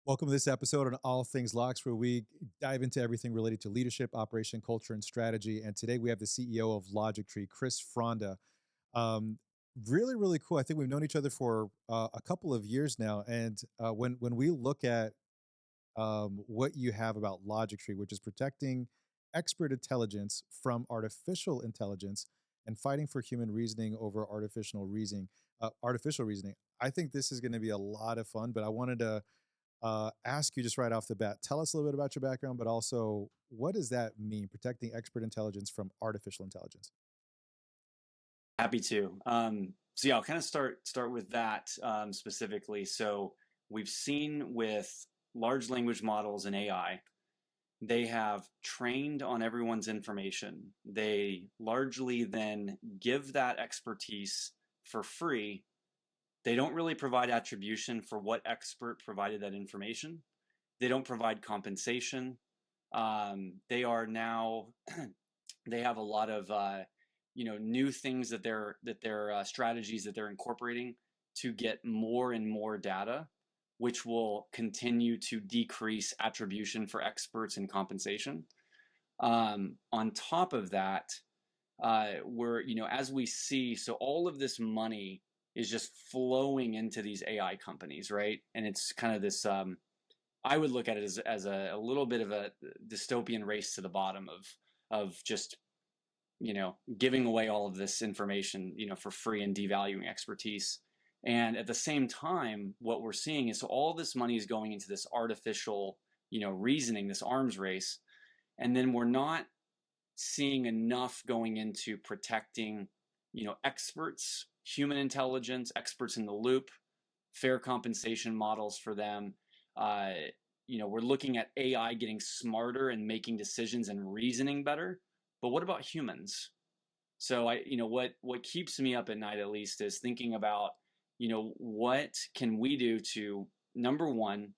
Welcome to this episode on All Things Locks, where we dive into everything related to leadership, operation, culture, and strategy. And today we have the CEO of Logictry, Chris Fronda. Um, really cool. I think we've known each other for a couple of years now. And when we look at what you have about Logictry, which is protecting expert intelligence from artificial intelligence and fighting for human reasoning over artificial reasoning. I think this is going to be a lot of fun. But I wanted to ask you just right off the bat, tell us a little bit about your background, but also what does that mean, protecting expert intelligence from artificial intelligence? Happy to. So yeah, I'll kind of start with that specifically. So we've seen with large language models and AI, they have trained on everyone's information. They largely then give that expertise for free. They don't really provide attribution for what expert provided that information. They don't provide compensation. They are now they have a lot of new things that they're strategies that they're incorporating to get more and more data, which will continue to decrease attribution for experts and compensation. On top of that, we're as we see, so all of this money is just flowing into these AI companies, right? And it's kind of this. I would look at it as a little bit of a dystopian race to the bottom of just giving away all of this information, for free and devaluing expertise. And at the same time, what we're seeing is so all this money is going into this artificial, reasoning, this arms race. And then we're not seeing enough going into protecting, experts, human intelligence, experts in the loop, fair compensation models for them. Uh, we're looking at AI getting smarter and making decisions and reasoning better. But what about humans? So what keeps me up at night at least is thinking about, what can we do to, number one,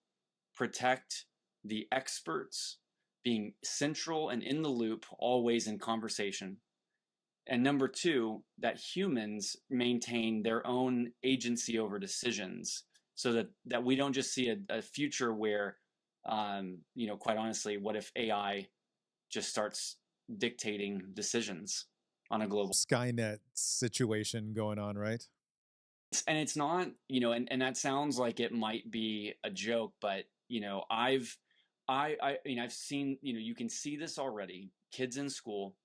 protect the experts being central and in the loop, always in conversation. And number two, that humans maintain their own agency over decisions so that we don't just see a future where, quite honestly, what if AI just starts dictating decisions on a global. Skynet situation going on, right? And it's not, and that sounds like it might be a joke, but I've seen, you can see this already. Kids in school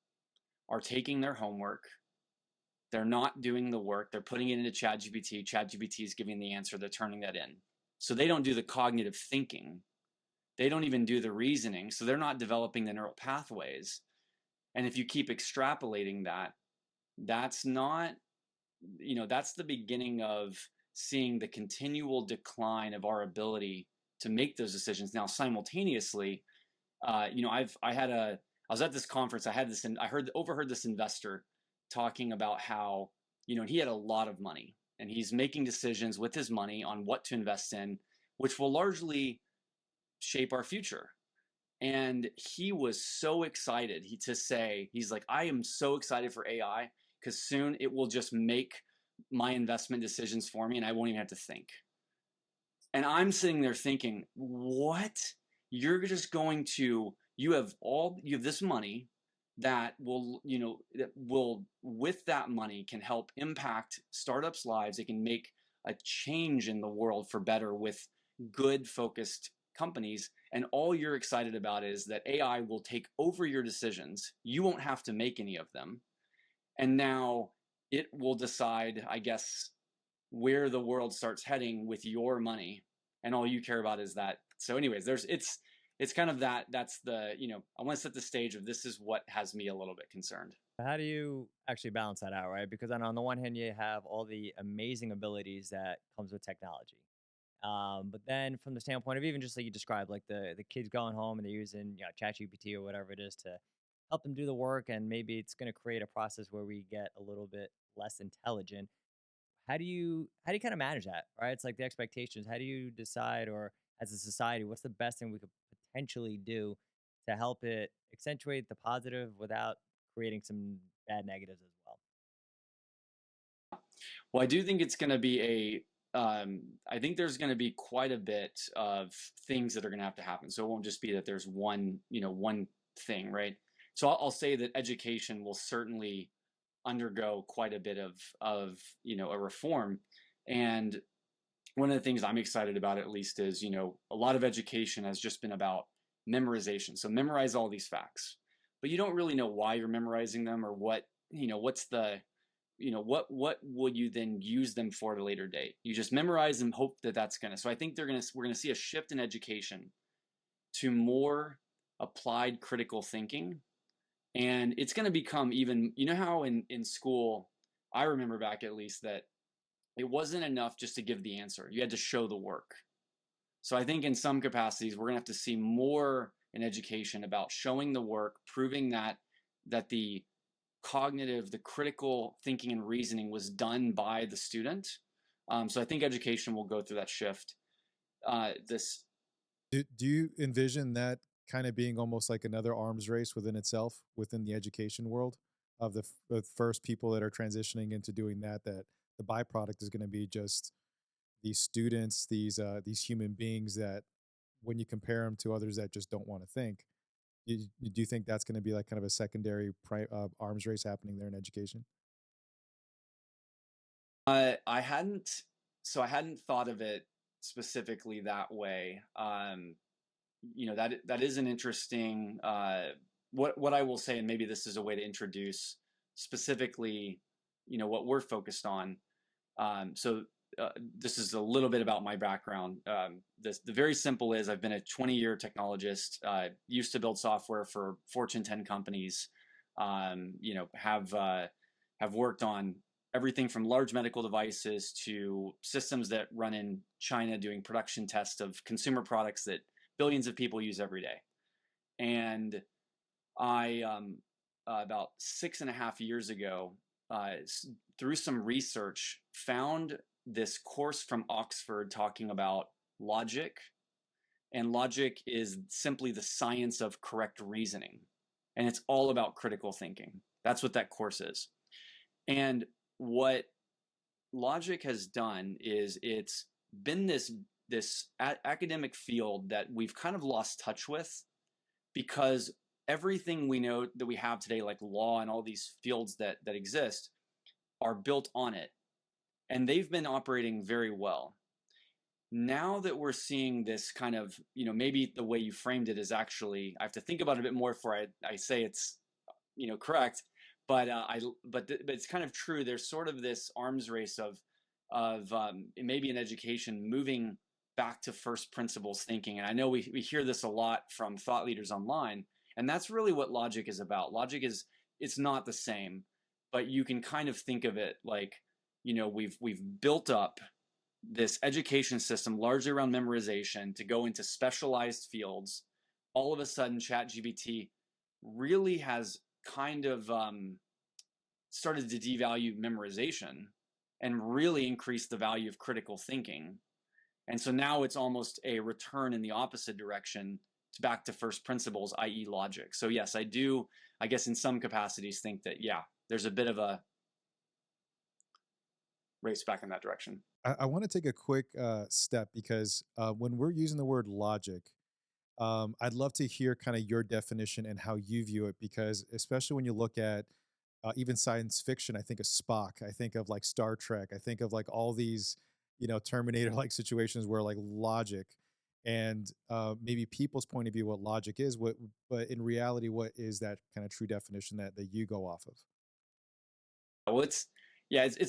are taking their homework. They're not doing the work. They're putting it into ChatGPT. ChatGPT is giving the answer. They're turning that in. So they don't do the cognitive thinking. They don't even do the reasoning. So they're not developing the neural pathways. And if you keep extrapolating that, that's not, that's the beginning of seeing the continual decline of our ability to make those decisions. Now, simultaneously, I was at this conference. Overheard this investor talking about how, he had a lot of money and he's making decisions with his money on what to invest in, which will largely shape our future. And he was so excited he's like, I am so excited for AI because soon it will just make my investment decisions for me and I won't even have to think. And I'm sitting there thinking, what? You're just going to, you have this money that will, with that money can help impact startups' lives. It can make a change in the world for better with good focused companies. And all you're excited about is that AI will take over your decisions. You won't have to make any of them. And now it will decide, I guess, where the world starts heading with your money. And all you care about is that. So anyways, it's kind of that's the, I want to set the stage of this is what has me a little bit concerned. How do you actually balance that out, right? Because then on the one hand, you have all the amazing abilities that comes with technology. But then from the standpoint of even just like you described, like the kids going home and they're using ChatGPT or whatever it is to help them do the work, and maybe it's going to create a process where we get a little bit less intelligent. How do you kind of manage that, right? It's like the expectations. How do you decide, or as a society, what's the best thing we could potentially do to help it accentuate the positive without creating some bad negatives as well? Well, I do think it's going to be I think there's going to be quite a bit of things that are going to have to happen. So it won't just be that there's one thing, right? So I'll say that education will certainly undergo quite a bit of a reform. And one of the things I'm excited about, at least, is a lot of education has just been about memorization. So memorize all these facts, but you don't really know why you're memorizing them, or what's the what would you then use them for at a later date. You just memorize them, hope that that's gonna. So I think we're gonna see a shift in education to more applied critical thinking. And it's going to become, even, how in school, I remember back at least, that it wasn't enough just to give the answer. You had to show the work. So I think in some capacities, we're going to have to see more in education about showing the work, proving that the cognitive, the critical thinking and reasoning was done by the student. So I think education will go through that shift. This Do you envision that kind of being almost like another arms race within itself within the education world of the first people that are transitioning into doing that? That the byproduct is going to be just these students, these human beings that, when you compare them to others that just don't want to think, do you think that's going to be like kind of a secondary arms race happening there in education? I hadn't, so I hadn't thought of it specifically that way. That is an interesting, what I will say, and maybe this is a way to introduce specifically, what we're focused on. So this is a little bit about my background. The very simple is, I've been a 20-year technologist, used to build software for Fortune 10 companies, have worked on everything from large medical devices to systems that run in China doing production tests of consumer products that billions of people use every day. And I, about 6.5 years ago, through some research, found this course from Oxford talking about logic. And logic is simply the science of correct reasoning. And it's all about critical thinking. That's what that course is. And what logic has done is, it's been this academic field that we've kind of lost touch with, because everything we know that we have today, like law and all these fields that exist, are built on it, and they've been operating very well. Now that we're seeing this kind of, maybe the way you framed it is actually, I have to think about it a bit more before I say it's correct, but but it's kind of true. There's sort of this arms race of maybe in education, moving back to first principles thinking. And I know we hear this a lot from thought leaders online, and that's really what logic is about. Logic is, it's not the same, but you can kind of think of it like, we've built up this education system largely around memorization to go into specialized fields. All of a sudden, ChatGPT really has kind of started to devalue memorization and really increase the value of critical thinking. And so now it's almost a return in the opposite direction, to back to first principles, i.e. logic. So yes, I do, I guess in some capacities, think that, yeah, there's a bit of a race back in that direction. I want to take a quick step because when we're using the word logic, I'd love to hear kind of your definition and how you view it, because especially when you look at even science fiction, I think of Spock, I think of like Star Trek, I think of like all these, Terminator like situations where like logic and maybe people's point of view, what logic is, but in reality, what is that kind of true definition that you go off of? Well, it's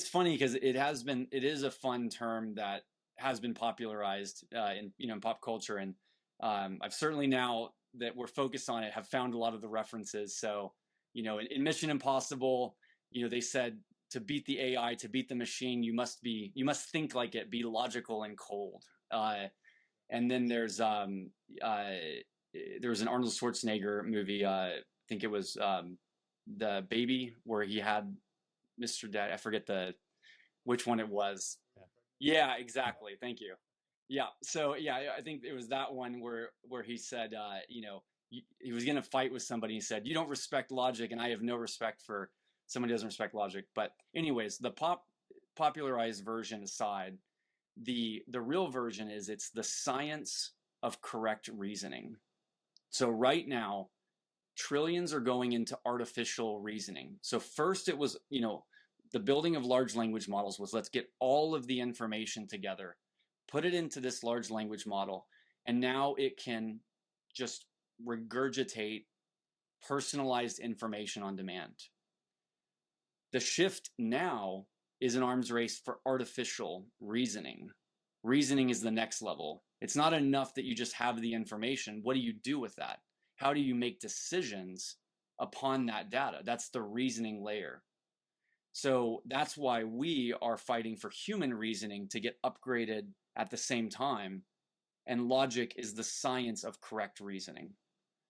funny because it is a fun term that has been popularized in pop culture, and I've certainly, now that we're focused on it, have found a lot of the references. So in Mission Impossible, they said, to beat the AI, to beat the machine, you must think like it, be logical and cold. And then there was an Arnold Schwarzenegger movie, I think it was the Baby, where he had Mr. Dad. I forget which one it was. Yeah, exactly. Thank you. Yeah. So yeah, I think it was that one where he said, he was going to fight with somebody. He said, "You don't respect logic, and I have no respect for somebody who doesn't respect logic." But anyways, the popularized version aside, The real version is it's the science of correct reasoning. So right now, trillions are going into artificial reasoning. So first it was, the building of large language models was, let's get all of the information together, put it into this large language model, and now it can just regurgitate personalized information on demand. The shift now is an arms race for artificial reasoning. Reasoning is the next level. It's not enough that you just have the information. What do you do with that? How do you make decisions upon that data? That's the reasoning layer. So that's why we are fighting for human reasoning to get upgraded at the same time. And logic is the science of correct reasoning.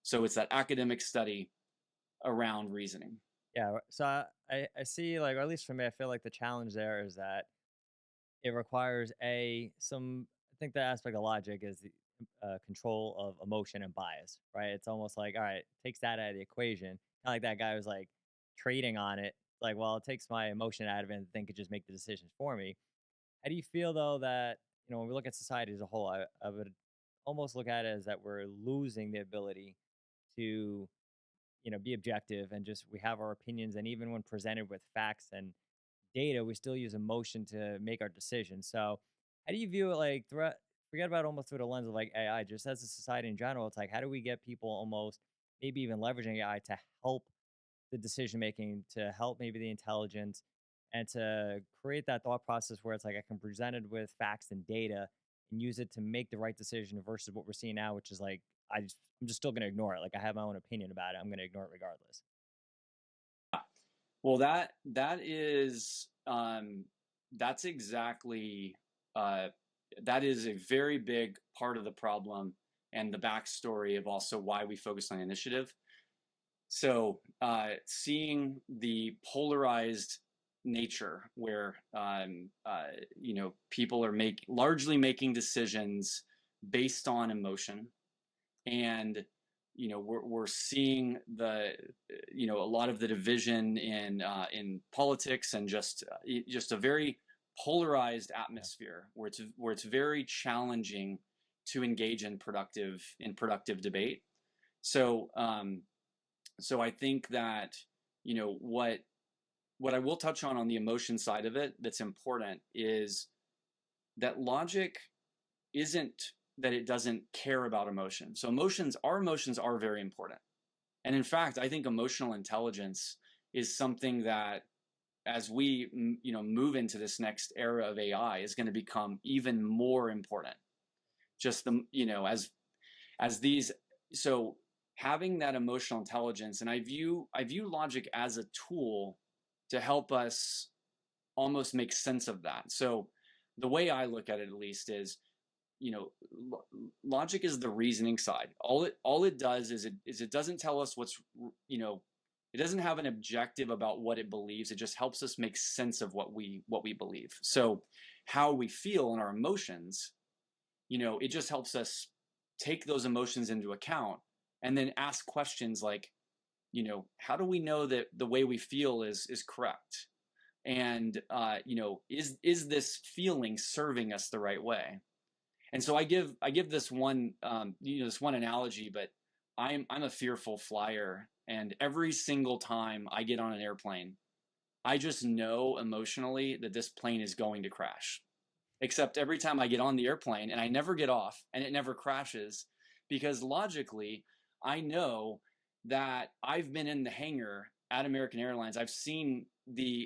So it's that academic study around reasoning. Yeah. So I see, like, or at least for me, I feel like the challenge there is that it requires some. I think the aspect of logic is the control of emotion and bias, right? It's almost like, all right, takes that out of the equation. Kind of like that guy was like trading on it. Like, well, it takes my emotion out of it and then could just make the decisions for me. How do you feel though that, when we look at society as a whole, I would almost look at it as that we're losing the ability to, be objective and just we have our opinions, and even when presented with facts and data, we still use emotion to make our decisions. So, how do you view it? Like, forget about almost through the lens of like AI, just as a society in general. It's like, how do we get people almost maybe even leveraging AI to help the decision making, to help maybe the intelligence, and to create that thought process where it's like I can present it with facts and data and use it to make the right decision versus what we're seeing now, which is like I'm just still going to ignore it. Like, I have my own opinion about it. I'm going to ignore it regardless. Well, that's exactly uh, that is a very big part of the problem and the backstory of also why we focus on initiative. So, seeing the polarized nature where people are largely making decisions based on emotion, and we're seeing a lot of the division in politics, and just a very polarized Yeah. atmosphere where it's very challenging to engage in productive debate. So um so I think that what I will touch on the emotion side of it that's important is that logic isn't that it doesn't care about emotion. So our emotions are very important. And in fact, I think emotional intelligence is something that, as we move into this next era of AI, is going to become even more important. Just the as these so having that emotional intelligence, and I view logic as a tool to help us almost make sense of that. So the way I look at it, at least, is you know logic is the reasoning side. All it does is it doesn't tell us you know it doesn't have an objective about what it believes. It just helps us make sense of what we believe. So how we feel and our emotions, it just helps us take those emotions into account and then ask questions like, how do we know that the way we feel is correct? And is this feeling serving us the right way? And so I give this one analogy, but I'm a fearful flyer, and every single time I get on an airplane, I just know emotionally that this plane is going to crash. Except every time I get on the airplane and I never get off and it never crashes, because logically I know that I've been in the hangar at American Airlines. I've seen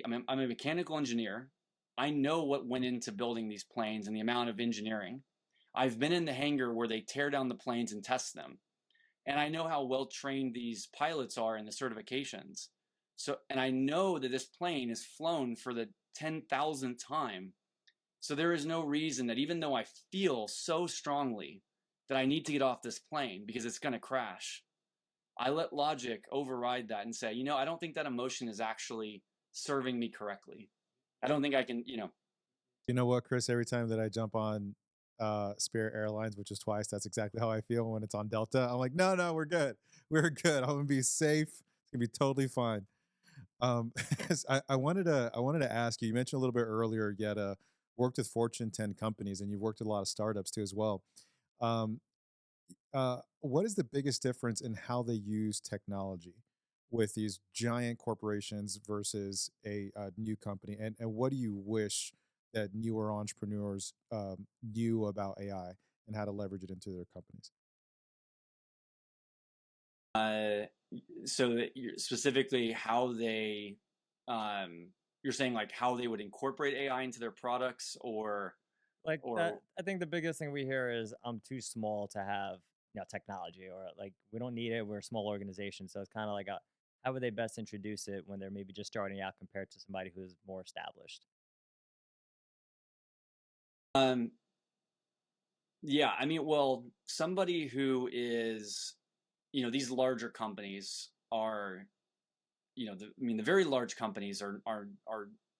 I'm a mechanical engineer. I know what went into building these planes and the amount of engineering. I've been in the hangar where they tear down the planes and test them. And I know how well trained these pilots are in the certifications. So, and I know that this plane is flown for the 10,000th time. So there is no reason that, even though I feel so strongly that I need to get off this plane because it's going to crash, I let logic override that and say, I don't think that emotion is actually serving me correctly. I don't think I can. You know what, Chris? Every time that I jump on Spirit Airlines, which is twice, that's exactly how I feel when it's on Delta. I'm like, no, no, we're good. We're good. I'm gonna be safe. It's gonna be totally fine. Um, I wanted to ask you. You mentioned a little bit earlier. You had worked with Fortune 10 companies, and you've worked with a lot of startups too as well. Um, what is the biggest difference in how they use technology with these giant corporations versus a new company? And what do you wish that newer entrepreneurs knew about AI and how to leverage it into their companies? Uh, so that specifically how they, you're saying like how they would incorporate AI into their products, Like that, or I think the biggest thing we hear is I'm too small to have technology, or like we don't need it. We're a small organization, so it's kind of like how would they best introduce it when they're maybe just starting out compared to somebody who's more established? um, yeah, I mean, well, somebody who is, these larger companies are, I mean, the very large companies are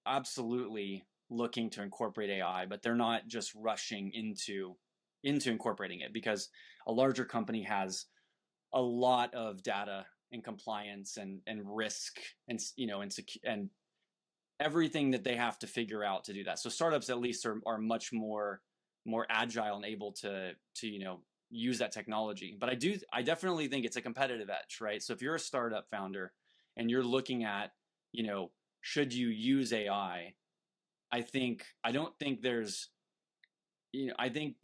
absolutely looking to incorporate AI, but they're not just rushing into incorporating it, because a larger company has a lot of data and compliance and risk and and everything that they have to figure out to do that. So startups at least are much more agile and able to use that technology. But I definitely think it's a competitive edge, right? So if you're a startup founder and you're looking at, should you use AI? I don't think there's, I think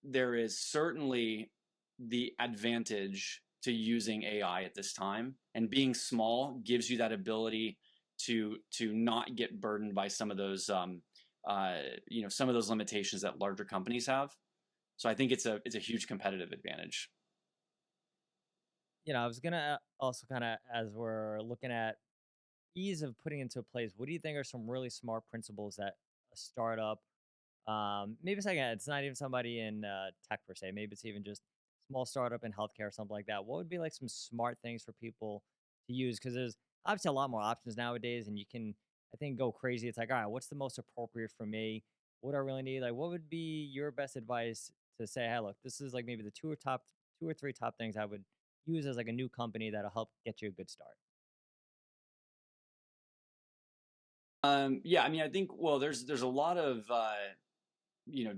there is certainly the advantage to using AI at this time, and being small gives you that ability to not get burdened by some of those some of those limitations that larger companies have. So I think it's a huge competitive advantage. I was gonna also kind of, as we're looking at ease of putting into place, what do you think are some really smart principles that a startup, maybe it's like it's not even somebody in tech per se, maybe it's even just small startup in healthcare or something like that. What would be like some smart things for people to use? Because there's obviously a lot more options nowadays, and you can, I think, go crazy. It's like, all right, what's the most appropriate for me? What do I really need? Like, what would be your best advice to say, hey, look, this is like maybe the two or three top things I would use as like a new company that'll help get you a good start. Yeah, I mean, I think, well, there's a lot of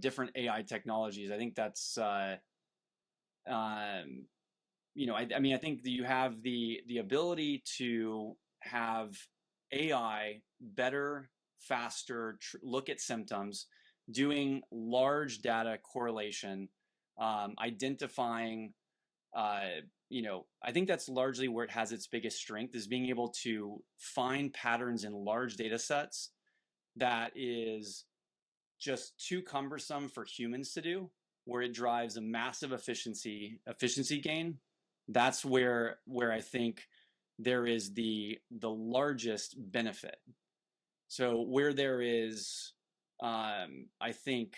different AI technologies. I think that's um, I mean, I think that you have the ability to have AI better, faster, look at symptoms, doing large data correlation, identifying. I think that's largely where it has its biggest strength, is being able to find patterns in large data sets that is just too cumbersome for humans to do, where it drives a massive efficiency gain. That's where I think there is the largest benefit. So where there is, I think,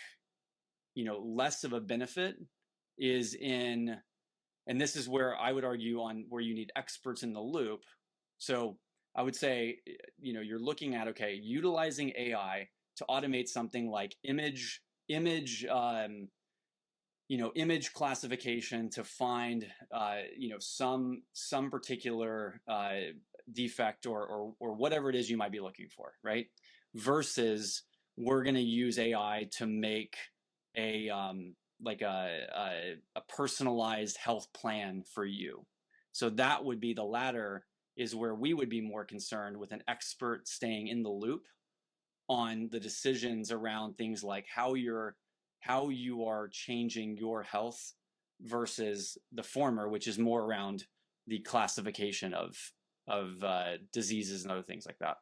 less of a benefit is in, and this is where I would argue on where you need experts in the loop. So I would say, you're looking at, okay, utilizing AI to automate something like image image classification to find some particular defect, or whatever it is you might be looking for, right? Versus, we're going to use AI to make a like a personalized health plan for you. So that would be the latter, is where we would be more concerned with an expert staying in the loop on the decisions around things like how you are changing your health, versus the former, which is more around the classification of diseases and other things like that.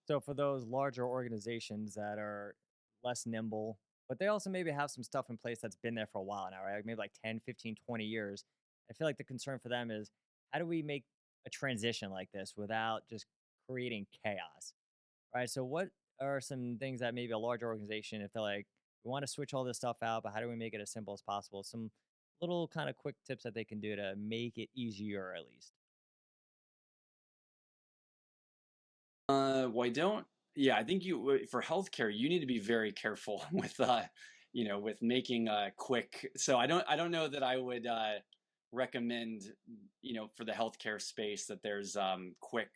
So for those larger organizations that are less nimble, but they also maybe have some stuff in place that's been there for a while now, right? Like maybe like 10, 15, 20 years. I feel like the concern for them is how do we make a transition like this without just creating chaos, right? So what are some things that maybe a larger organization, if they're like, we want to switch all this stuff out, but how do we make it as simple as possible? Some little kind of quick tips that they can do to make it easier at least. Well, I don't. Yeah, I think for healthcare, you need to be very careful with with making quick. So I don't know that I would recommend, for the healthcare space, that there's quick,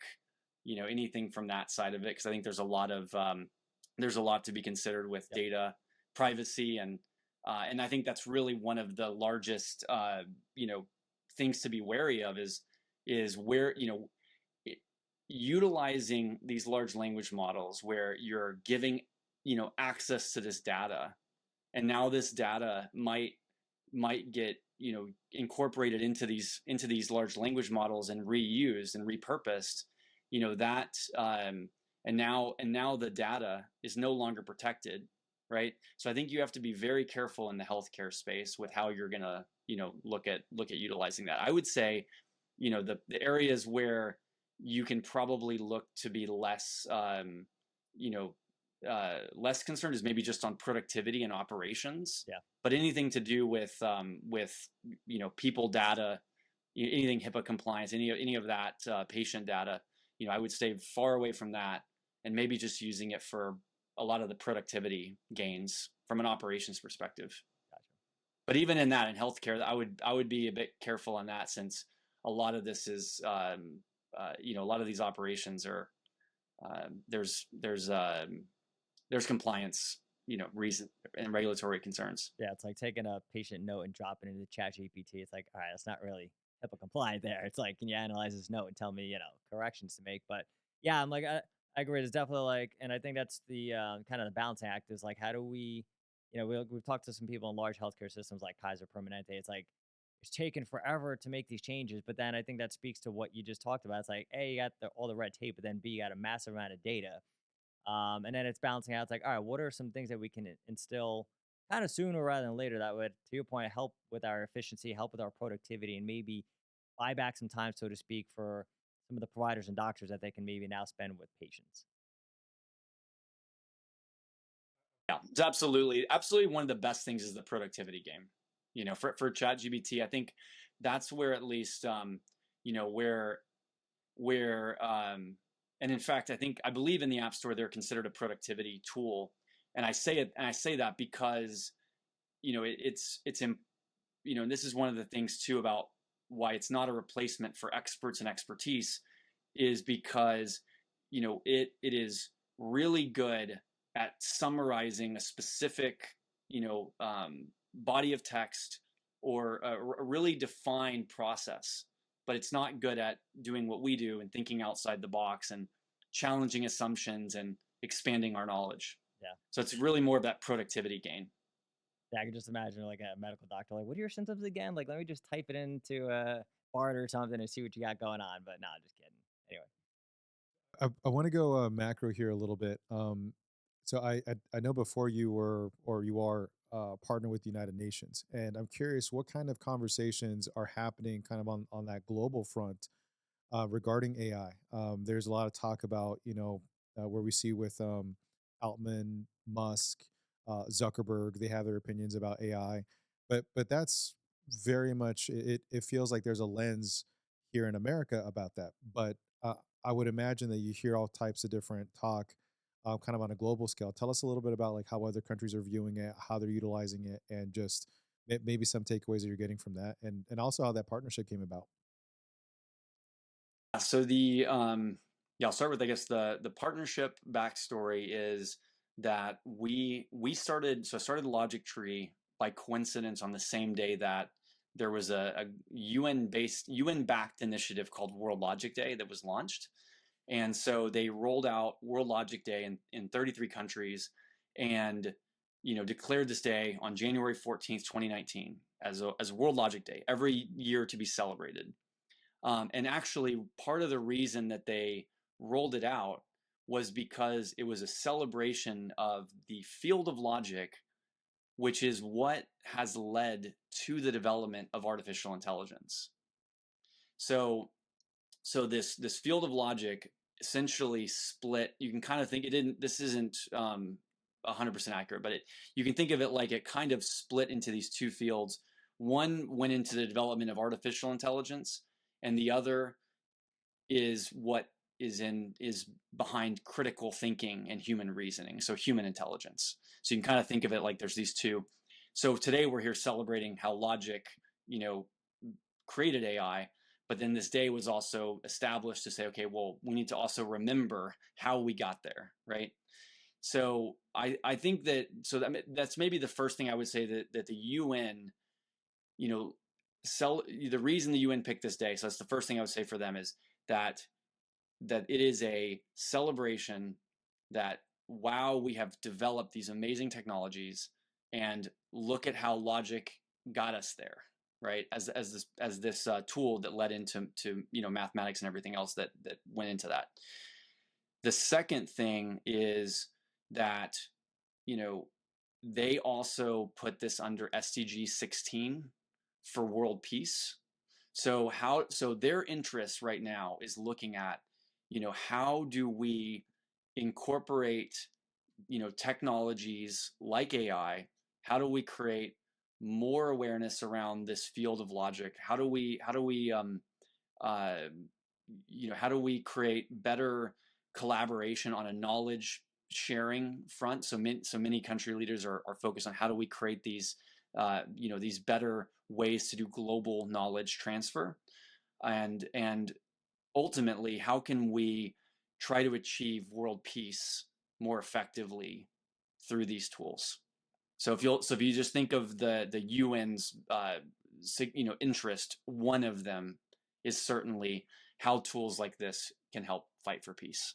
anything from that side of it, because I think there's a lot of there's a lot to be considered with Yep. data privacy, and I think that's really one of the largest things to be wary of is where i- utilizing these large language models where you're giving access to this data, and now this data might get incorporated into these large language models and reused and repurposed, that and now the data is no longer protected, right? So I think you have to be very careful in the healthcare space with how you're going to look at utilizing that. I would say the areas where you can probably look to be less you know less concerned is maybe just on productivity and operations. Yeah. But anything to do with people data, anything HIPAA compliance, any of that patient data, I would stay far away from that, and maybe just using it for a lot of the productivity gains from an operations perspective. Gotcha. But even in that, in healthcare, I would be a bit careful on that, since a lot of this is a lot of these operations are there's compliance reason and regulatory concerns. Yeah, it's like taking a patient note and dropping it into Chat GPT. It's like, all right, that's not really HIPAA compliant there. It's like, can you analyze this note and tell me, corrections to make? But yeah, I'm like, I agree. It's definitely like, and I think that's the kind of the balancing act is like, how do we, we've talked to some people in large healthcare systems like Kaiser Permanente. It's like, it's taken forever to make these changes. But then I think that speaks to what you just talked about. It's like, A, you got all the red tape, but then B, you got a massive amount of data. And then it's balancing out. It's like, all right, what are some things that we can instill kind of sooner rather than later that would, to your point, help with our efficiency, help with our productivity, and maybe buy back some time, so to speak, for some of the providers and doctors that they can maybe now spend with patients. Yeah, it's absolutely one of the best things is the productivity game. For ChatGPT, I think that's where at least where and in fact, I believe in the App Store they're considered a productivity tool, and I say that because and this is one of the things too about why it's not a replacement for experts and expertise, is because it is really good at summarizing a specific body of text or a really defined process, but it's not good at doing what we do and thinking outside the box and challenging assumptions and expanding our knowledge. Yeah. So it's really more of that productivity gain. Yeah, I can just imagine like a medical doctor, like, what are your symptoms again? Like, let me just type it into Bard or something and see what you got going on. But no, just kidding. Anyway. I want to go macro here a little bit. So I know before you were or you are partnered with the United Nations, and I'm curious what kind of conversations are happening kind of on that global front regarding AI. There's a lot of talk about where we see with Altman, Musk, Zuckerberg. They have their opinions about AI, but that's very much it feels like there's a lens here in America about that. But I would imagine that you hear all types of different talk, kind of on a global scale. Tell us a little bit about like how other countries are viewing it, how they're utilizing it, and just maybe some takeaways that you're getting from that, and also how that partnership came about. So I'll start with, I guess, the partnership backstory is that I started Logictry by coincidence on the same day that there was a UN backed initiative called World Logic Day that was launched. And so they rolled out World Logic Day in 33 countries, and declared this day on January 14th, 2019 as a World Logic Day every year to be celebrated. And actually, part of the reason that they rolled it out was because it was a celebration of the field of logic, which is what has led to the development of artificial intelligence. So, this field of logic essentially split. You can kind of think it didn't. This isn't 100% accurate, but you can think of it like it kind of split into these two fields. One went into the development of artificial intelligence, and the other is what is behind critical thinking and human reasoning, so human intelligence. So you can kind of think of it like there's these two. So today we're here celebrating how logic created AI, but then this day was also established to say, okay, well, we need to also remember how we got there, right? So I think that that's maybe the first thing I would say, that the UN, you know, the reason the UN picked this day. So that's the first thing I would say for them, is that it is a celebration that, wow, we have developed these amazing technologies, and look at how logic got us there, right? As this tool that led into mathematics and everything else that went into that. The second thing is that, you know, they also put this under SDG 16 for world peace. So their interest right now is looking at, how do we incorporate, technologies like AI? How do we create more awareness around this field of logic? Uh, how do we create better collaboration on a knowledge sharing front? So many country leaders are focused on how do we create these better ways to do global knowledge transfer, and ultimately, how can we try to achieve world peace more effectively through these tools? So if you just think of the UN's interest, one of them is certainly how tools like this can help fight for peace.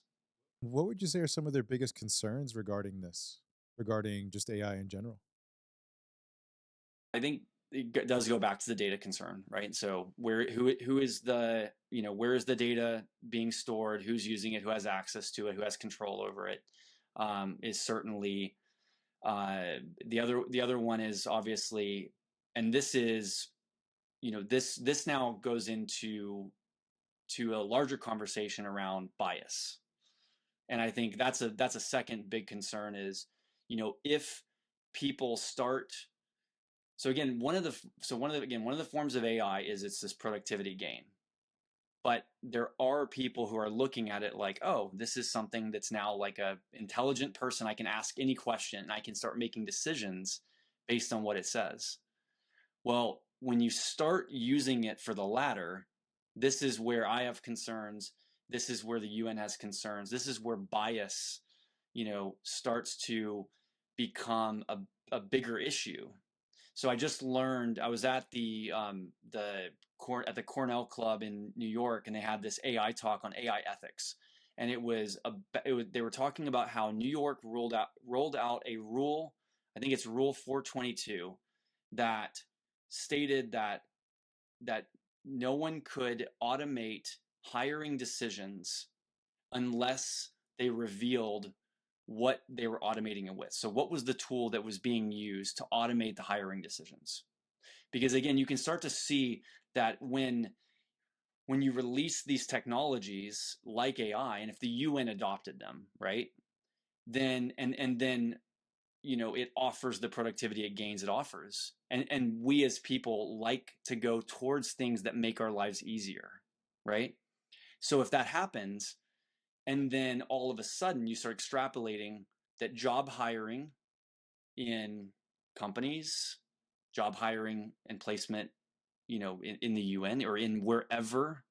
What would you say are some of their biggest concerns regarding this, regarding just AI in general? I think it does go back to the data concern, right? So who is where is the data being stored? Who's using it? Who has access to it? Who has control over it? Is certainly the other one is obviously, and this is, this now goes into a larger conversation around bias. And I think that's a second big concern is, if people start. So again, one of the forms of AI is it's this productivity gain. But there are people who are looking at it like, oh, this is something that's now like a intelligent person. I can ask any question and I can start making decisions based on what it says. Well, when you start using it for the latter, this is where I have concerns. This is where the UN has concerns. This is where bias, starts to become a bigger issue. So I just learned, I was at the Cornell Club in New York, and they had this AI talk on AI ethics, and they were talking about how New York rolled out a rule. I think it's Rule 422, that stated that no one could automate hiring decisions unless they revealed what they were automating it with. So what was the tool that was being used to automate the hiring decisions? Because again, you can start to see that when you release these technologies like AI, and if the UN adopted them, right, then and then it offers the productivity it gains, it offers, and we as people like to go towards things that make our lives easier, right? So if that happens, and then all of a sudden you start extrapolating that job hiring in companies, job hiring and placement, in the UN or in wherever,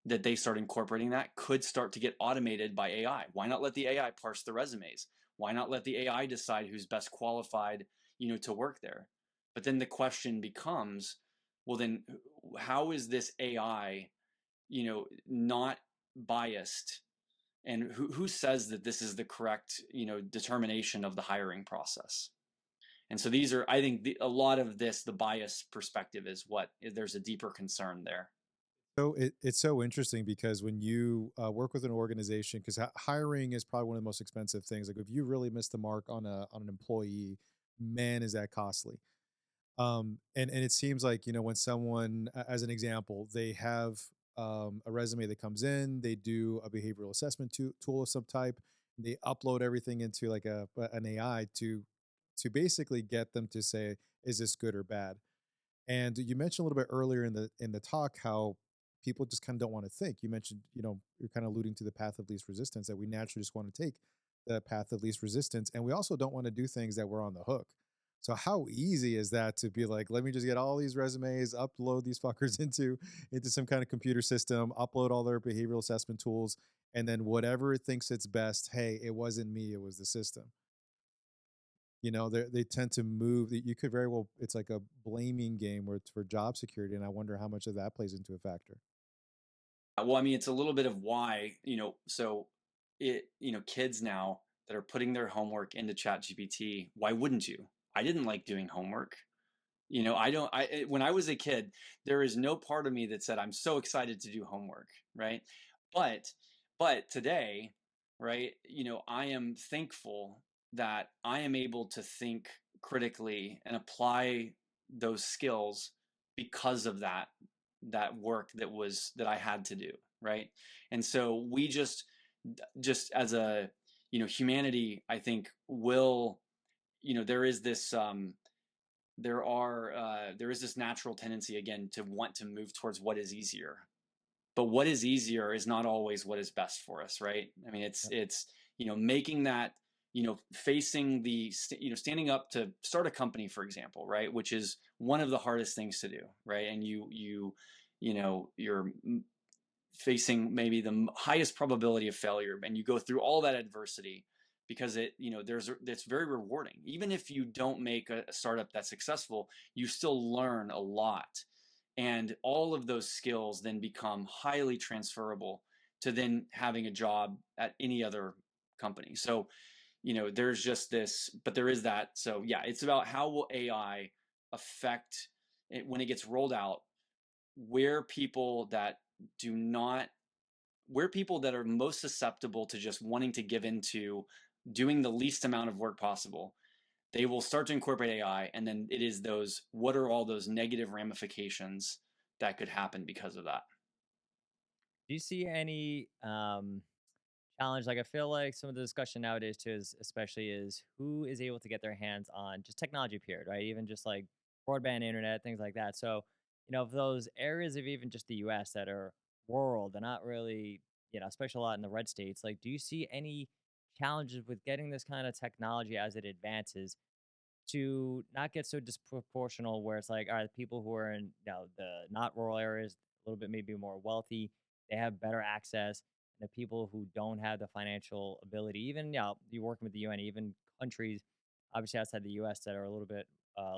that they start incorporating that could start to get automated by AI. Why not let the AI parse the resumes? Why not let the AI decide who's best qualified, to work there? But then the question becomes, well, then how is this AI, not biased? And who says that this is the correct, determination of the hiring process? And so these are, I think, a lot of this, the bias perspective is what there's a deeper concern there. So it's so interesting because when you work with an organization, because hiring is probably one of the most expensive things. Like if you really miss the mark on an employee, man, is that costly. And it seems like when someone, as an example, they have a resume that comes in, they do a behavioral assessment tool of some type, they upload everything into like an AI to basically get them to say, is this good or bad? And you mentioned a little bit earlier in the talk how people just kind of don't want to think. You mentioned, you're kind of alluding to the path of least resistance, that we naturally just want to take the path of least resistance. And we also don't want to do things that we're on the hook. So how easy is that to be like, let me just get all these resumes, upload these fuckers into some kind of computer system, upload all their behavioral assessment tools, and then whatever it thinks it's best, hey, it wasn't me, it was the system. They tend to move. You could very well. It's like a blaming game where it's for job security, and I wonder how much of that plays into a factor. Well, I mean, it's a little bit of why, so kids now that are putting their homework into Chat GPT, why wouldn't you? I didn't like doing homework. I don't, when I was a kid, there is no part of me that said, I'm so excited to do homework, right? But, but today, right, I am thankful that I am able to think critically and apply those skills because of that work that I had to do, right? And so we just as a, humanity, I think will, there is this there is this natural tendency again to want to move towards what is easier, but what is easier is not always what is best for us, right? I mean, Yep. it's making that, facing the standing up to start a company, for example, right, which is one of the hardest things to do, right? And you're facing maybe the highest probability of failure, and you go through all that adversity because it's very rewarding. Even if you don't make a startup that's successful, you still learn a lot, and all of those skills then become highly transferable to then having a job at any other company. So there's just this, but there is that. So yeah, it's about how will AI affect it when it gets rolled out, where people that do not where people that are most susceptible to just wanting to give into doing the least amount of work possible, they will start to incorporate AI. And then it is those, what are all those negative ramifications that could happen because of that? Do you see any challenge? Like, I feel like some of the discussion nowadays too is especially is who is able to get their hands on just technology period, right? Even just like broadband internet, things like that. So, of those areas of even just the US that are rural, they're not really, especially a lot in the red states. Like, do you see any challenges with getting this kind of technology as it advances to not get so disproportional where it's like, all right, people who are in the not rural areas, a little bit maybe more wealthy, they have better access. And the people who don't have the financial ability, even you're working with the UN, even countries obviously outside the US that are a little bit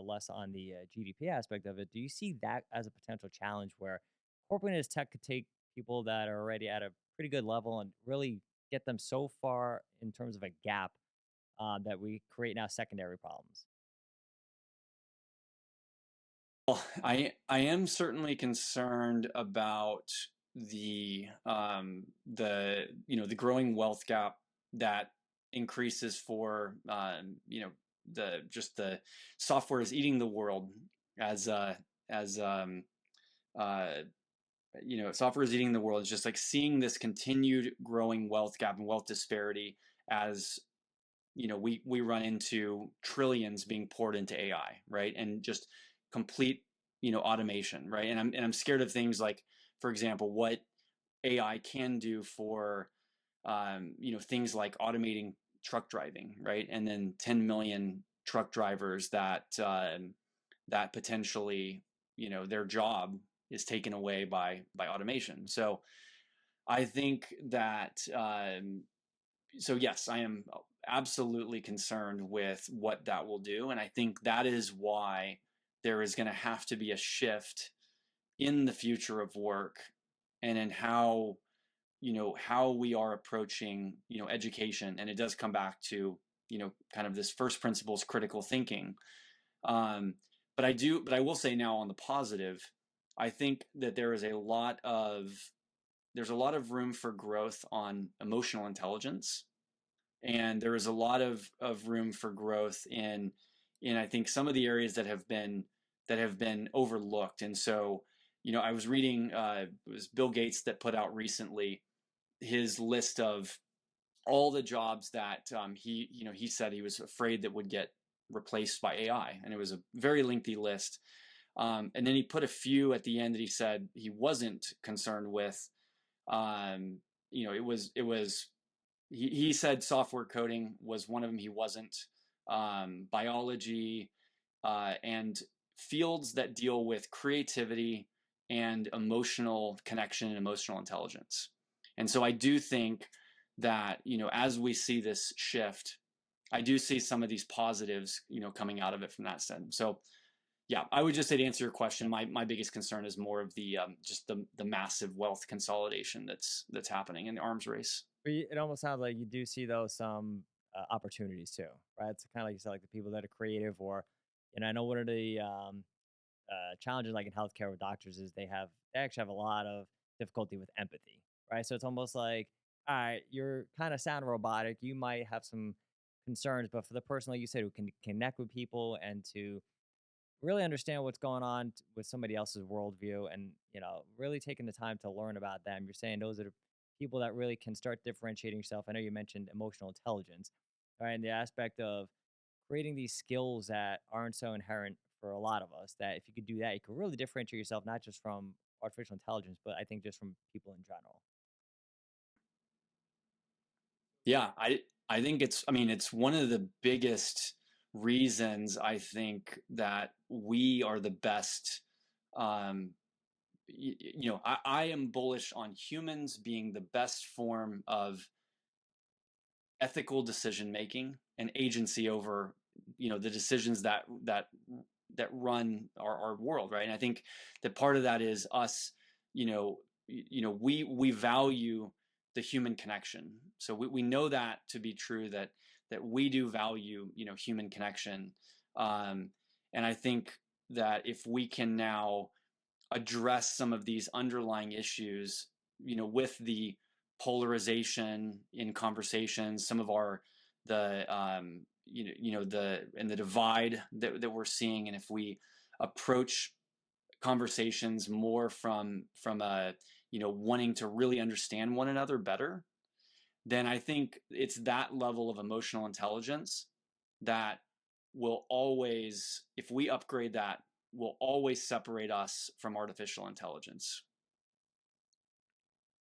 less on the GDP aspect of it. Do you see that as a potential challenge where corporate tech could take people that are already at a pretty good level and really get them so far in terms of a gap that we create now secondary problems? Well, I am certainly concerned about the growing wealth gap that increases for the software is eating the world as as uh, software is eating the world. It's just like seeing this continued growing wealth gap and wealth disparity as we run into trillions being poured into AI, right? And just complete, automation, right? And I'm scared of things like, for example, what AI can do for, things like automating truck driving, right? And then 10 million truck drivers that potentially, their job is taken away by automation. So I think that so yes, I am absolutely concerned with what that will do, and I think that is why there is going to have to be a shift in the future of work and in how we are approaching education. And it does come back to kind of this first principles critical thinking. Um, but I will say now on the positive, I think that there's a lot of room for growth on emotional intelligence, and there is a lot of room for growth in I think some of the areas that have been overlooked. And so I was reading it was Bill Gates that put out recently his list of all the jobs that he said he was afraid that would get replaced by AI, and it was a very lengthy list. And then he put a few at the end that he said he wasn't concerned with. It was he said software coding was one of them. He wasn't. Biology and fields that deal with creativity and emotional connection and emotional intelligence. And so I do think that as we see this shift, I do see some of these positives, coming out of it from that sense. So yeah, I would just say, to answer your question, my biggest concern is more of the just the massive wealth consolidation that's happening in the arms race. But it almost sounds like you do see those some opportunities too, right? It's kind of like you said, like the people that are creative, or I know one of the challenges like in healthcare with doctors is they actually have a lot of difficulty with empathy, right? So it's almost like, all right, you're kind of sound robotic. You might have some concerns, but for the person like you said who can connect with people and to really understand what's going on with somebody else's worldview, and really taking the time to learn about them, you're saying those are the people that really can start differentiating yourself. I know you mentioned emotional intelligence, right? And the aspect of creating these skills that aren't so inherent for a lot of us, that if you could do that, you could really differentiate yourself not just from artificial intelligence, but I think just from people in general. Yeah, I think it's one of the biggest reasons I think that we are the best. Um, I am bullish on humans being the best form of ethical decision making and agency over the decisions that run our world, right? And I think that part of that is us. We value the human connection, so we know that to be true, that we do value human connection. um, and I think that if we can now address some of these underlying issues, with the polarization in conversations, some of the the divide that we're seeing, and if we approach conversations more from a wanting to really understand one another better, then I think it's that level of emotional intelligence that will always, if we upgrade that, will always separate us from artificial intelligence.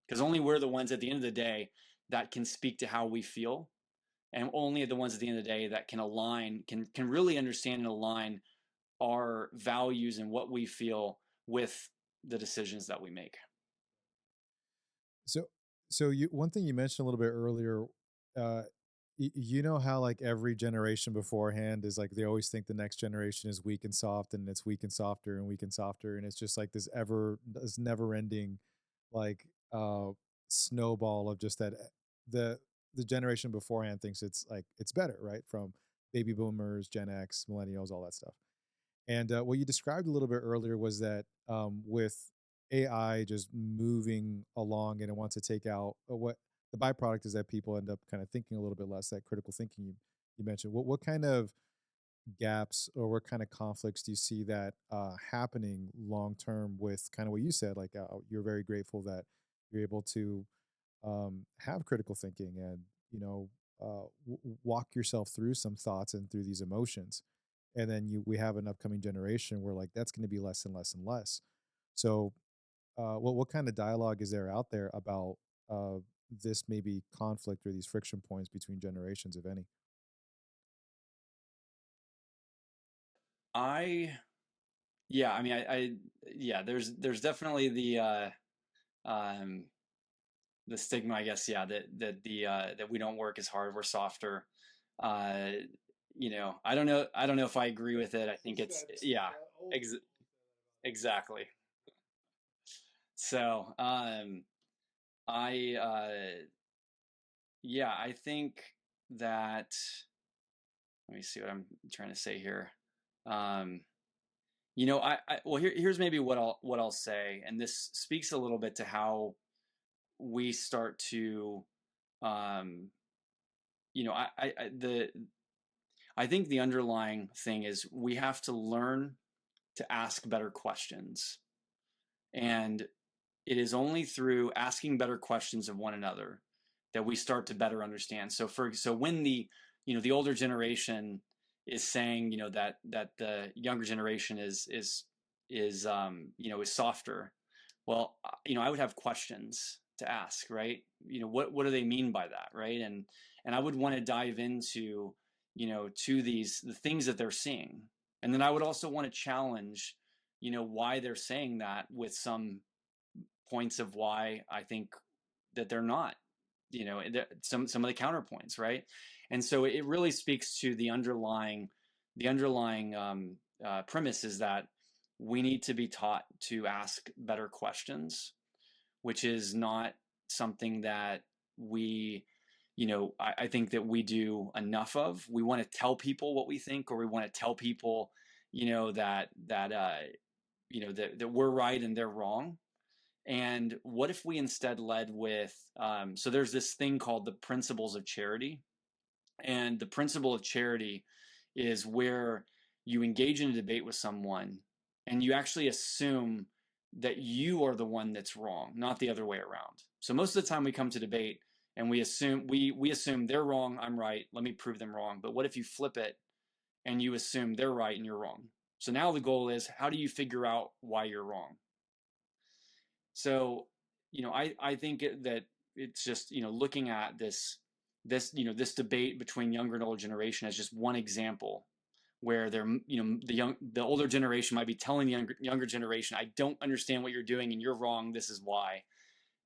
Because only we're the ones at the end of the day that can speak to how we feel, and only the ones at the end of the day that can align, can really understand and align our values and what we feel with the decisions that we make. So, you one thing you mentioned a little bit earlier, uh, you know how like every generation beforehand is like they always think the next generation is weak and soft, and it's weak and softer and weak and softer, and it's just like this never ending like snowball of just that the the generation beforehand thinks it's like it's better, right? From baby boomers, Gen X, millennials, all that stuff. And what you described a little bit earlier was that with AI just moving along and it wants to take out what the byproduct is that people end up kind of thinking a little bit less, that critical thinking you mentioned. What kind of gaps or what kind of conflicts do you see that happening long term with kind of what you said? Like you're very grateful that you're able to have critical thinking and walk yourself through some thoughts and through these emotions, and then we have an upcoming generation where like that's going to be less and less and less. So what kind of dialogue is there out there about uh, this maybe conflict or these friction points between generations, if any? I Yeah, I yeah, there's definitely um the stigma, I guess, yeah, that we don't work as hard, we're softer. uh I don't know if I agree with it. I think it's, yeah, ex- exactly. So I yeah, I think that, let me see what I'm trying to say here. um well, here's maybe what I'll say, and this speaks a little bit to how we start to, um I think the underlying thing is we have to learn to ask better questions. And it is only through asking better questions of one another that we start to better understand. So when the older generation is saying, that the younger generation is softer, well, I would have questions to ask, right? What do they mean by that, right? And I would want to dive into, to the things that they're seeing. And then I would also want to challenge, why they're saying that, with some points of why I think that they're not some of the counterpoints, right? And so it really speaks to the underlying premise is that we need to be taught to ask better questions, which is not something that we, I think that we do enough of. We want to tell people what we think, or we want to tell people, that we're right and they're wrong. And what if we instead led with, so there's this thing called the principles of charity. And the principle of charity is where you engage in a debate with someone and you actually assume that you are the one that's wrong, not the other way around. So most of the time we come to debate and we assume they're wrong, I'm right, let me prove them wrong. But what if you flip it and you assume they're right and you're wrong? So now the goal is, how do you figure out why you're wrong? So, I think that it's just, looking at this debate between younger and older generation as just one example where the older generation might be telling the younger generation, I don't understand what you're doing and you're wrong, this is why.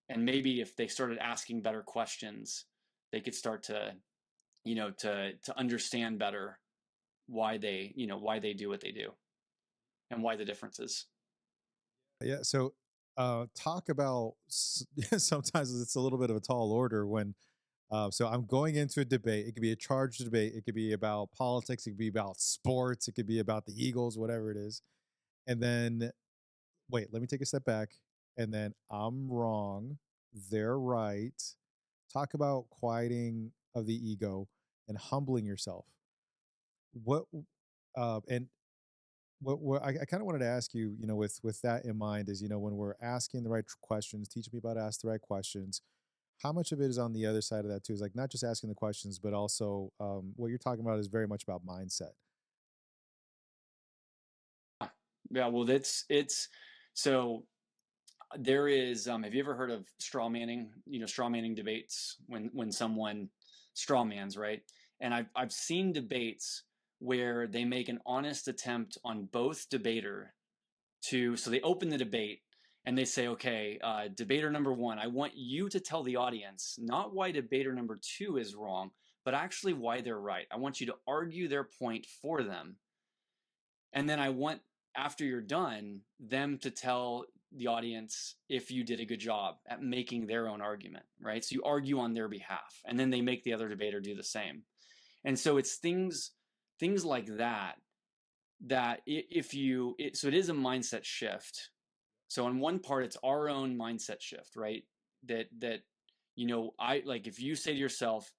And maybe if they started asking better questions, they could start to, to understand better why they do what they do and why the differences. Yeah. So, talk about sometimes it's a little bit of a tall order when. So I'm going into a debate. It could be a charged debate. It could be about politics. It could be about sports. It could be about the Eagles, whatever it is. And then, wait, let me take a step back. And then I'm wrong. They're right. Talk about quieting of the ego and humbling yourself. What, and what I kind of wanted to ask you, with that in mind is, when we're asking the right questions, teaching people how to ask the right questions, how much of it is on the other side of that too? Is like not just asking the questions, but also what you're talking about is very much about mindset. Yeah, well, it's so there is. Have you ever heard of straw manning? Straw manning debates when someone straw mans, right? And I've seen debates where they make an honest attempt on both debater so they open the debate and they say, okay, debater number one, I want you to tell the audience not why debater number two is wrong, but actually why they're right. I want you to argue their point for them. And then I want, after you're done, them to tell the audience if you did a good job at making their own argument, right? So you argue on their behalf, and then they make the other debater do the same. And so it's things like that if you so it is a mindset shift. So on one part, it's our own mindset shift, right? That I like, if you say to yourself,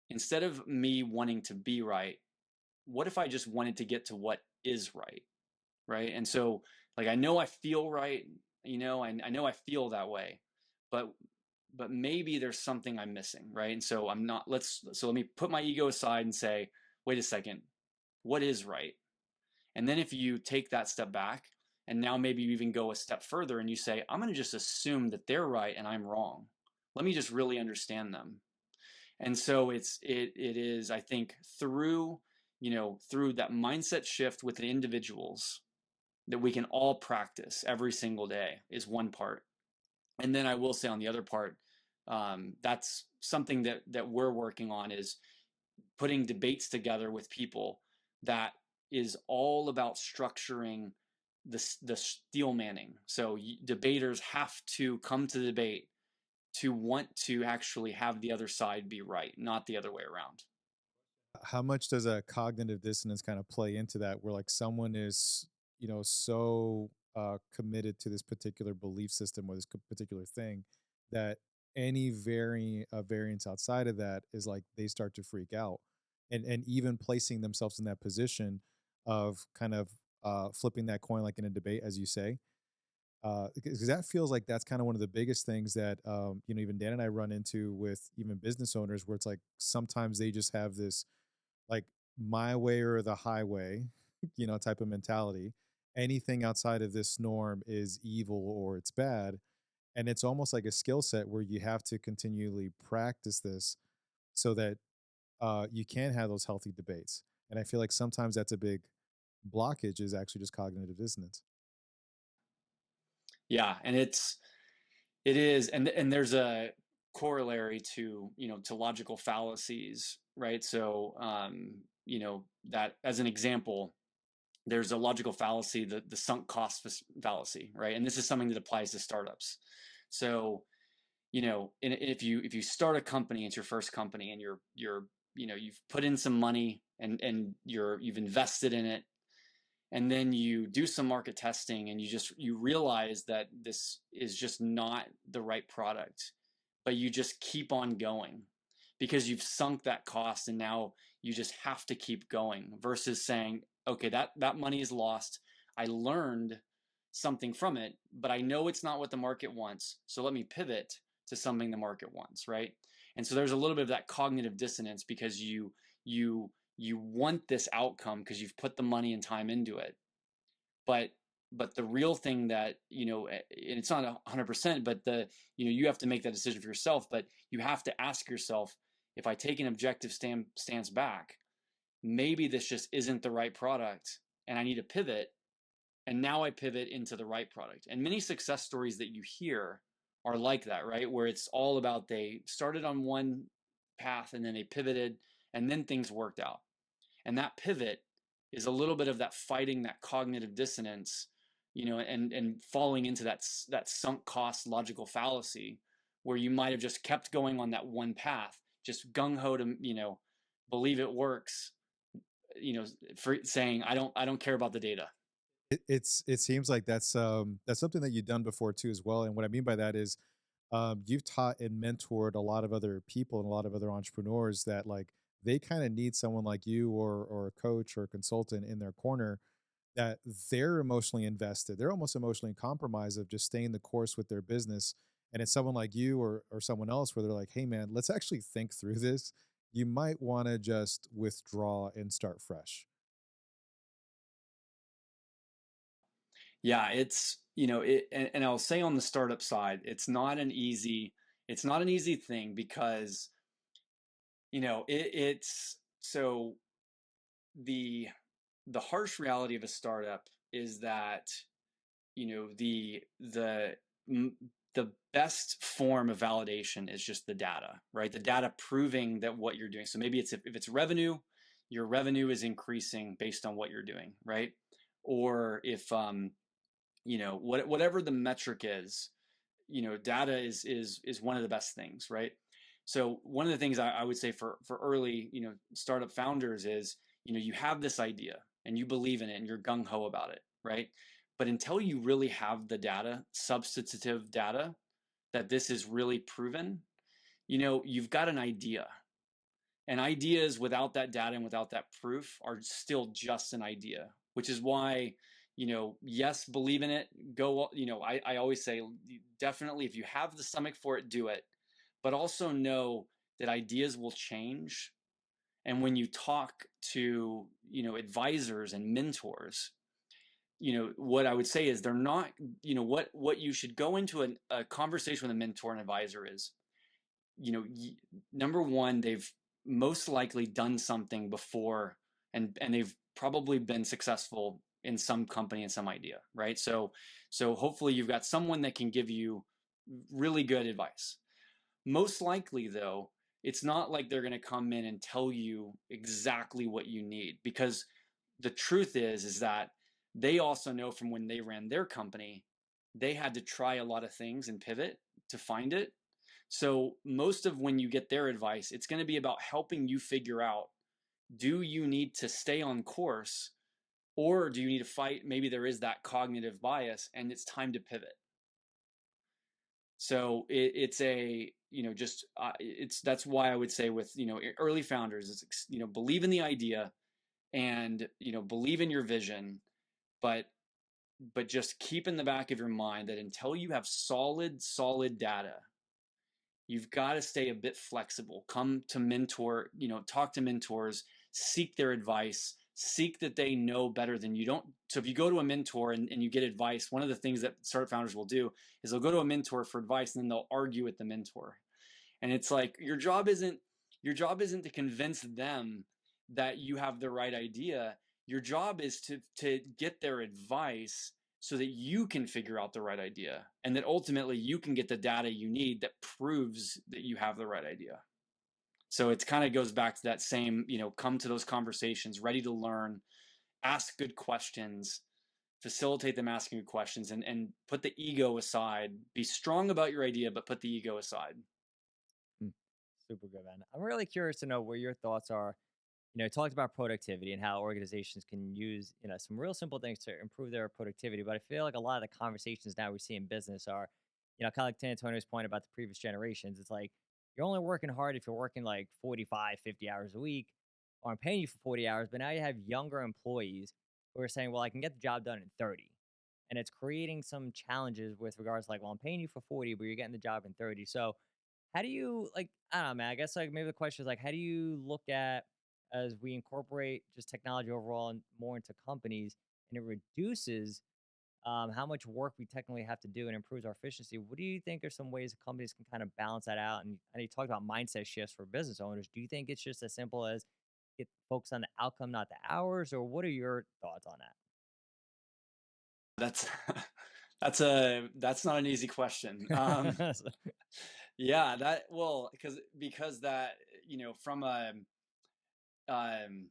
instead of me wanting to be right, what if I just wanted to get to what is right? Right. And so, like, I know I feel right, I know I feel that way, but maybe there's something I'm missing, right? And so let me put my ego aside and say, wait a second, what is right? And then if you take that step back and now maybe you even go a step further and you say, I'm going to just assume that they're right and I'm wrong. Let me just really understand them. And so it is, I think, through that mindset shift with the individuals that we can all practice every single day is one part. And then I will say, on the other part, that's something that we're working on, is putting debates together with people that is all about structuring the steel manning. So debaters have to come to the debate to want to actually have the other side be right, not the other way around. How much does a cognitive dissonance kind of play into that? Where like someone is, so committed to this particular belief system or this particular thing that any variance outside of that is like they start to freak out, and even placing themselves in that position of kind of flipping that coin like in a debate, as you say, because that feels like that's kind of one of the biggest things that even Dan and I run into with even business owners, where it's like sometimes they just have this like my way or the highway, type of mentality. Anything outside of this norm is evil or it's bad. And it's almost like a skill set where you have to continually practice this so that you can have those healthy debates. And I feel like sometimes that's a big blockage, is actually just cognitive dissonance. Yeah, and it is, and there's corollary to, to logical fallacies, right? So, that as an example, there's a logical fallacy, the sunk cost fallacy, right? And this is something that applies to startups. So, if you start a company, it's your first company, and you've put in some money, and you've invested in it, and then you do some market testing, and you realize that this is just not the right product, but you just keep on going because you've sunk that cost, and now you just have to keep going, versus saying, okay, that money is lost, I learned something from it, but I know it's not what the market wants, so let me pivot to something the market wants, right? And so there's a little bit of that cognitive dissonance, because you want this outcome because you've put the money and time into it, but the real thing that, and it's not 100%, but you have to make that decision for yourself, but you have to ask yourself, if I take an objective stance back, maybe this just isn't the right product, and I need to pivot, and now I pivot into the right product. And many success stories that you hear are like that, right? Where it's all about, they started on one path and then they pivoted, and then things worked out. And that pivot is a little bit of that fighting that cognitive dissonance, and falling into that sunk cost logical fallacy, where you might have just kept going on that one path, just gung-ho to, believe it works, for saying, I don't care about the data. It seems like that's something that you've done before too as well. And what I mean by that is, you've taught and mentored a lot of other people and a lot of other entrepreneurs that like they kind of need someone like you or a coach or a consultant in their corner, that they're emotionally invested. They're almost emotionally compromised of just staying the course with their business. And it's someone like you or someone else where they're like, hey man, let's actually think through this. You might want to just withdraw and start fresh. Yeah, it's, and I'll say, on the startup side, it's not an easy thing, because, it's so, the harsh reality of a startup is that, the the best form of validation is just the data, right? The data proving that what you're doing. So maybe if it's revenue, your revenue is increasing based on what you're doing, right? Or if, whatever the metric is, data is one of the best things, right? So one of the things I would say for early, startup founders is, you have this idea and you believe in it and you're gung-ho about it, right? But until you really have the data, substantive data, that this is really proven, you've got an idea. And ideas without that data and without that proof are still just an idea, which is why, yes, believe in it. Go, I always say, definitely, if you have the stomach for it, do it. But also know that ideas will change. And when you talk to, advisors and mentors, what I would say is, they're not, what you should go into a conversation with a mentor and advisor is, number one, they've most likely done something before, and they've probably been successful in some company and some idea, right? So hopefully you've got someone that can give you really good advice. Most likely, though, it's not like they're going to come in and tell you exactly what you need, because the truth is that they also know from when they ran their company, they had to try a lot of things and pivot to find it. So most of when you get their advice, it's going to be about helping you figure out, do you need to stay on course, or do you need to fight? Maybe there is that cognitive bias and it's time to pivot. So it's a, just, that's why I would say with, early founders, it's, believe in the idea, and, believe in your vision, but just keep in the back of your mind that until you have solid data, you've got to stay a bit flexible. Come to mentor, talk to mentors, seek their advice, seek that they know better than you. Don't. So if you go to a mentor and you get advice, one of the things that startup founders will do is they'll go to a mentor for advice, and then they'll argue with the mentor. And it's like, your job isn't to convince them that you have the right idea. Your job is to get their advice so that you can figure out the right idea and that ultimately you can get the data you need that proves that you have the right idea. So it kind of goes back to that same, come to those conversations ready to learn, ask good questions, facilitate them asking good questions, and put the ego aside. Be strong about your idea, but put the ego aside. Mm. Super good, man. I'm really curious to know where your thoughts are. You talked about productivity and how organizations can use, some real simple things to improve their productivity. But I feel like a lot of the conversations now we see in business are, kind of like to Antonio's point about the previous generations. It's like you're only working hard if you're working like 45, 50 hours a week, or I'm paying you for 40 hours. But now you have younger employees who are saying, well, I can get the job done in 30. And it's creating some challenges with regards to like, well, I'm paying you for 40, but you're getting the job in 30. So how do you like, I don't know, man, I guess like maybe the question is like, how do you look at as we incorporate just technology overall and more into companies and it reduces how much work we technically have to do and improves our efficiency? What do you think are some ways that companies can kind of balance that out? And you talked about mindset shifts for business owners. Do you think it's just as simple as get focused on the outcome, not the hours, or what are your thoughts on That's that's not an easy question. that? Yeah, that well, because that from a um,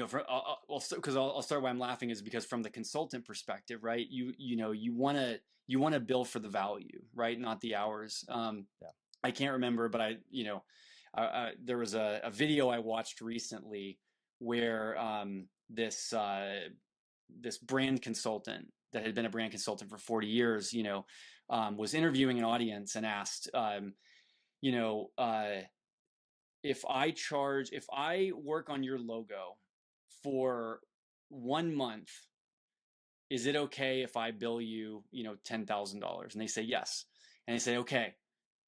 for well, because I'll start why I'm laughing is because from the consultant perspective, right? You want to bill for the value, right? Not the hours. Yeah. I can't remember, but there was a video I watched recently where this brand consultant that had been a brand consultant for 40 years, was interviewing an audience and asked, you know, uh, if I work on your logo for 1 month, is it okay if I bill you, $10,000? And they say yes. And they say, okay,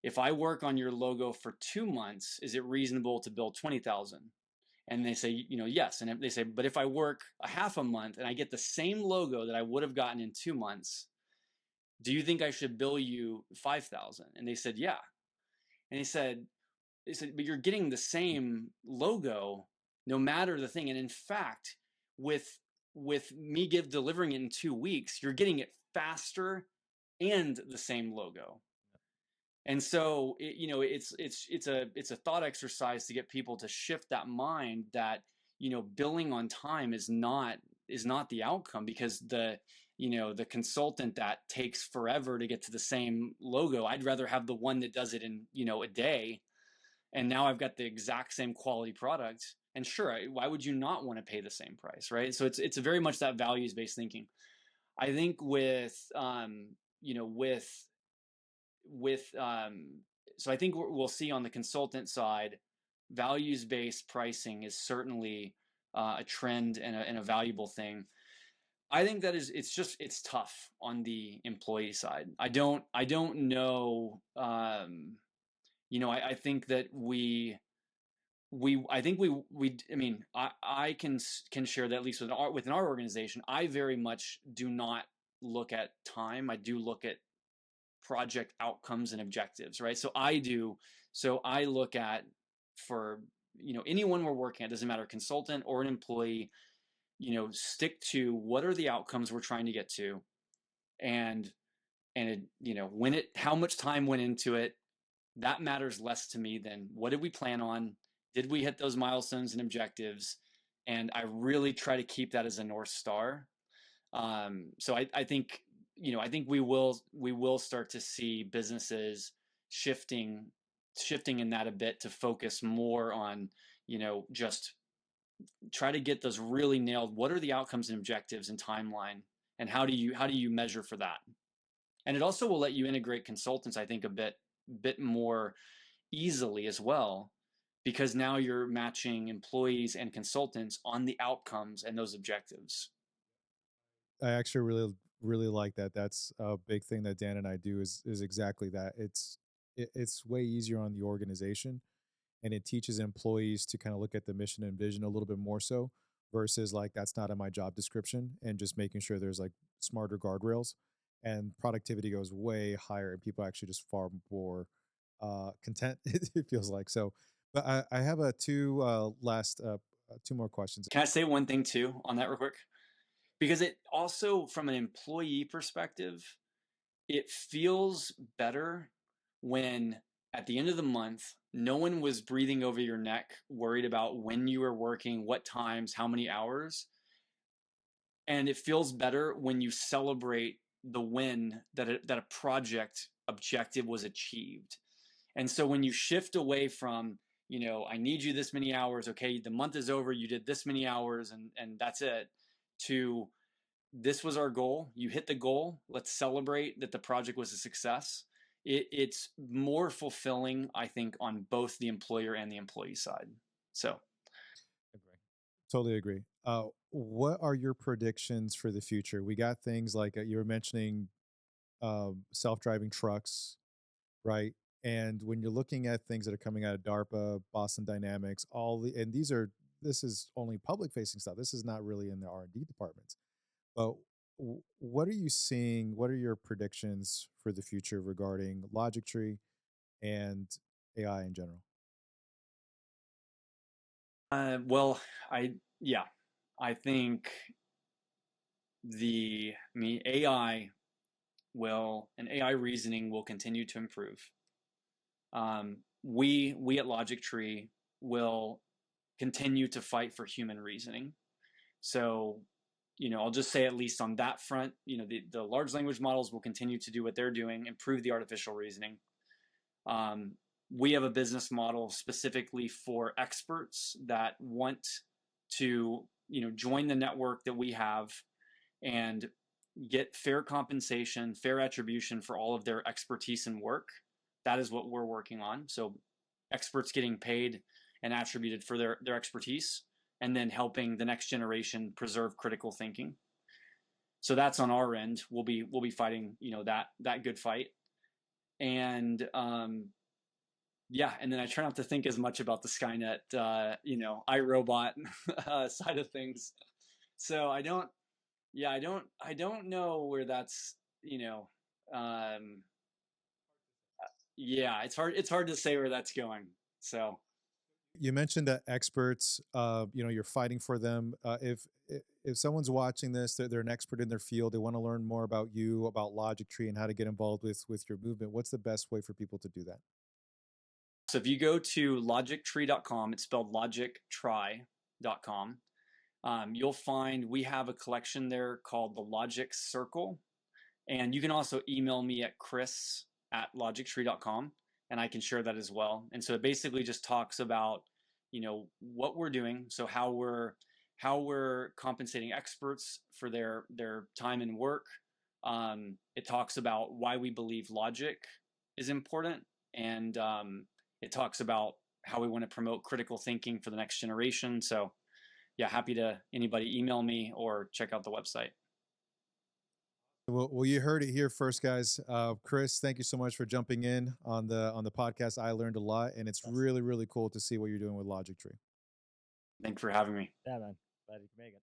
if I work on your logo for 2 months, is it reasonable to bill 20,000? And they say, yes. And they say, but if I work a half a month and I get the same logo that I would have gotten in 2 months, do you think I should bill you 5,000? And they said, yeah. And they said, but you're getting the same logo no matter the thing. And in fact, with me delivering it in 2 weeks, you're getting it faster and the same logo. And so it's a thought exercise to get people to shift that mind that billing on time is not the outcome, because the consultant that takes forever to get to the same logo, I'd rather have the one that does it in a day, and now I've got the exact same quality product. And sure, why would you not want to pay the same price, right? So it's very much that values based thinking. I think with so I think we'll see on the consultant side, values based pricing is certainly a trend and a valuable thing. I think that it's tough on the employee side. I don't know. I think that I mean, I can share that, at least within our organization, I very much do not look at time. I do look at project outcomes and objectives, right? So I look at, for anyone we're working at, doesn't matter, consultant or an employee, stick to what are the outcomes we're trying to get to, and how much time went into it. That matters less to me than what did we plan on, did we hit those milestones and objectives, and I really try to keep that as a North Star. So I think we will start to see businesses shifting in that a bit, to focus more on just try to get those really nailed. What are the outcomes and objectives and timeline, and how do you measure for that? And it also will let you integrate consultants, I think, a bit more easily as well, because now you're matching employees and consultants on the outcomes and those objectives. I actually really like that. That's a big thing that Dan and I do is exactly that. It's way easier on the organization, and it teaches employees to kind of look at the mission and vision a little bit more so, versus like that's not in my job description, and just making sure there's like smarter guardrails, and productivity goes way higher and people actually just far more content. It feels like so. But I have a two last two more questions. Can I say one thing too on that real quick? because it also, from an employee perspective, it feels better when at the end of the month, no one was breathing over your neck, worried about when you were working, what times, how many hours. And it feels better when you celebrate the win that a project objective was achieved. And so when you shift away from, I need you this many hours, okay, the month is over, you did this many hours and that's it, to this was our goal, you hit the goal, let's celebrate that the project was a success. It's more fulfilling, I think, on both the employer and the employee side. So Agree. Totally agree. What are your predictions for the future? We got things like you were mentioning self-driving trucks, right? And when you're looking at things that are coming out of DARPA, Boston Dynamics, and this is only public facing stuff. This is not really in the R&D departments. But what are you seeing? What are your predictions for the future regarding Logictree and AI in general? well, yeah, I think AI and AI reasoning will continue to improve. We at Logictree will continue to fight for human reasoning. So, I'll just say, at least on that front, the large language models will continue to do what they're doing, improve the artificial reasoning. Um, we have a business model specifically for experts that want to, join the network that we have and get fair compensation, fair attribution for all of their expertise and work. That is what we're working on. So experts getting paid and attributed for their expertise, and then helping the next generation preserve critical thinking. So that's on our end. We'll be fighting, that good fight. And yeah, and then I try not to think as much about the Skynet, iRobot side of things. So I don't know where that's, um, yeah, it's hard to say where that's going. So You mentioned that experts, you're fighting for them. If someone's watching this, they're an expert in their field, they want to learn more about you, about Logictree, and how to get involved with your movement. What's the best way for people to do that? so if you go to logictree.com, it's spelled logictry.com. You'll find we have a collection there called the Logic Circle. And you can also email me at chris@logictree.com, and I can share that as well. And so it basically just talks about, what we're doing. So how we're compensating experts for their time and work. It talks about why we believe logic is important, and it talks about how we want to promote critical thinking for the next generation. So yeah, happy to anybody email me or check out the website. Well, you heard it here first, guys. Chris, thank you so much for jumping in on the podcast. I learned a lot, and it's Yes. really cool to see what you're doing with Logictree. Thanks for having me. Yeah, man. Glad you can make it.